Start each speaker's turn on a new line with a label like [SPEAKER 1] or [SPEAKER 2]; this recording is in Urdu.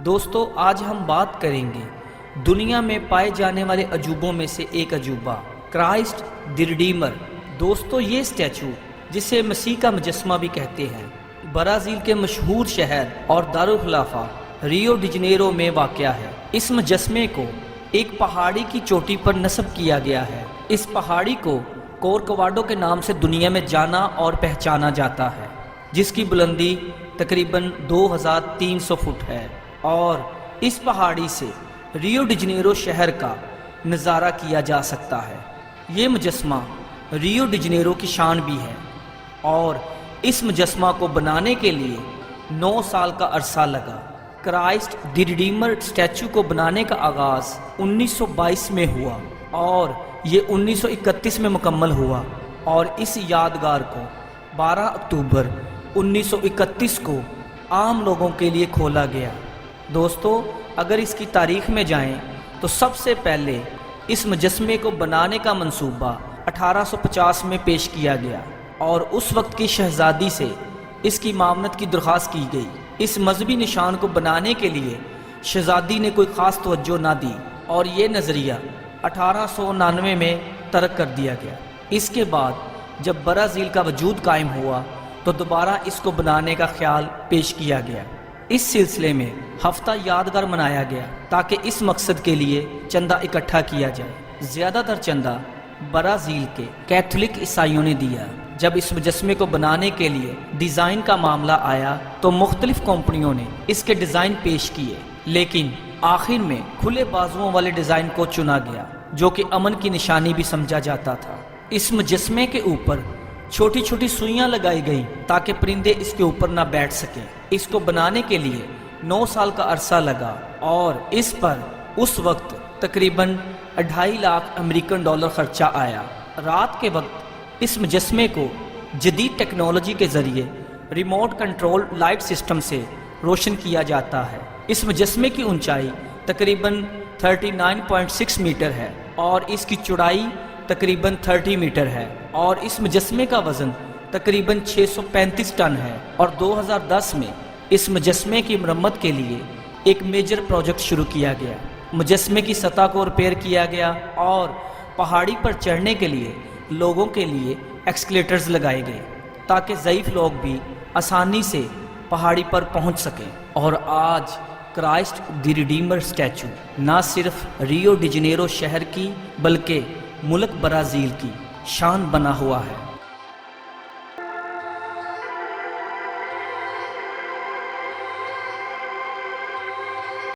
[SPEAKER 1] دوستو آج ہم بات کریں گے دنیا میں پائے جانے والے عجوبوں میں سے ایک عجوبہ کرائسٹ دی ریڈیمر۔ دوستو یہ اسٹیچو جسے مسیح کا مجسمہ بھی کہتے ہیں برازیل کے مشہور شہر اور دارالخلافہ ریو ڈی جنیرو میں واقع ہے۔ اس مجسمے کو ایک پہاڑی کی چوٹی پر نصب کیا گیا ہے۔ اس پہاڑی کو کورکواڈو کے نام سے دنیا میں جانا اور پہچانا جاتا ہے، جس کی بلندی تقریباً 2300 فٹ ہے، اور اس پہاڑی سے ریو ڈی جنیرو شہر کا نظارہ کیا جا سکتا ہے۔ یہ مجسمہ ریو ڈی جنیرو کی شان بھی ہے، اور اس مجسمہ کو بنانے کے لیے 9 سال کا عرصہ لگا۔ کرائسٹ دی ریڈیمر اسٹیچو کو بنانے کا آغاز 1922 میں ہوا اور یہ 1931 میں مکمل ہوا، اور اس یادگار کو 12 اکتوبر 1931 کو عام لوگوں کے لیے کھولا گیا۔ دوستو اگر اس کی تاریخ میں جائیں تو سب سے پہلے اس مجسمے کو بنانے کا منصوبہ 1850 میں پیش کیا گیا، اور اس وقت کی شہزادی سے اس کی معاونت کی درخواست کی گئی۔ اس مذہبی نشان کو بنانے کے لیے شہزادی نے کوئی خاص توجہ نہ دی، اور یہ نظریہ 1899 میں ترک کر دیا گیا۔ اس کے بعد جب برازیل کا وجود قائم ہوا تو دوبارہ اس کو بنانے کا خیال پیش کیا گیا۔ اس سلسلے میں ہفتہ یادگار منایا گیا تاکہ اس مقصد کے لیے چندہ اکٹھا کیا جائے۔ زیادہ تر چندہ برازیل کے کیتھولک عیسائیوں نے دیا۔ جب اس مجسمے کو بنانے کے لیے ڈیزائن کا معاملہ آیا تو مختلف کمپنیوں نے اس کے ڈیزائن پیش کیے، لیکن آخر میں کھلے بازوؤں والے ڈیزائن کو چنا گیا، جو کہ امن کی نشانی بھی سمجھا جاتا تھا۔ اس مجسمے کے اوپر چھوٹی چھوٹی سوئیاں لگائی گئیں تاکہ پرندے اس کے اوپر نہ بیٹھ سکیں۔ اس کو بنانے کے لیے 9 سال کا عرصہ لگا، اور اس پر اس وقت تقریباً 2.5 لاکھ امریکن ڈالر خرچہ آیا۔ رات کے وقت اس مجسمے کو جدید ٹیکنالوجی کے ذریعے ریموٹ کنٹرول لائٹ سسٹم سے روشن کیا جاتا ہے۔ اس مجسمے کی اونچائی تقریباً 39.6 میٹر ہے، اور اس کی چوڑائی تقریباً 30 میٹر ہے، اور اس مجسمے کا وزن تقریباً 635 ٹن ہے۔ اور 2010 میں اس مجسمے کی مرمت کے لیے ایک میجر پروجیکٹ شروع کیا گیا۔ مجسمے کی سطح کو ریپیئر کیا گیا، اور پہاڑی پر چڑھنے کے لیے لوگوں کے لیے ایکسکیلیٹرز لگائے گئے تاکہ ضعیف لوگ بھی آسانی سے پہاڑی پر پہنچ سکیں۔ اور آج کرائسٹ دی ریڈیمر اسٹیچو نہ صرف ریو ڈی جنیرو شہر کی بلکہ ملک برازیل کی شان بنا ہوا ہے۔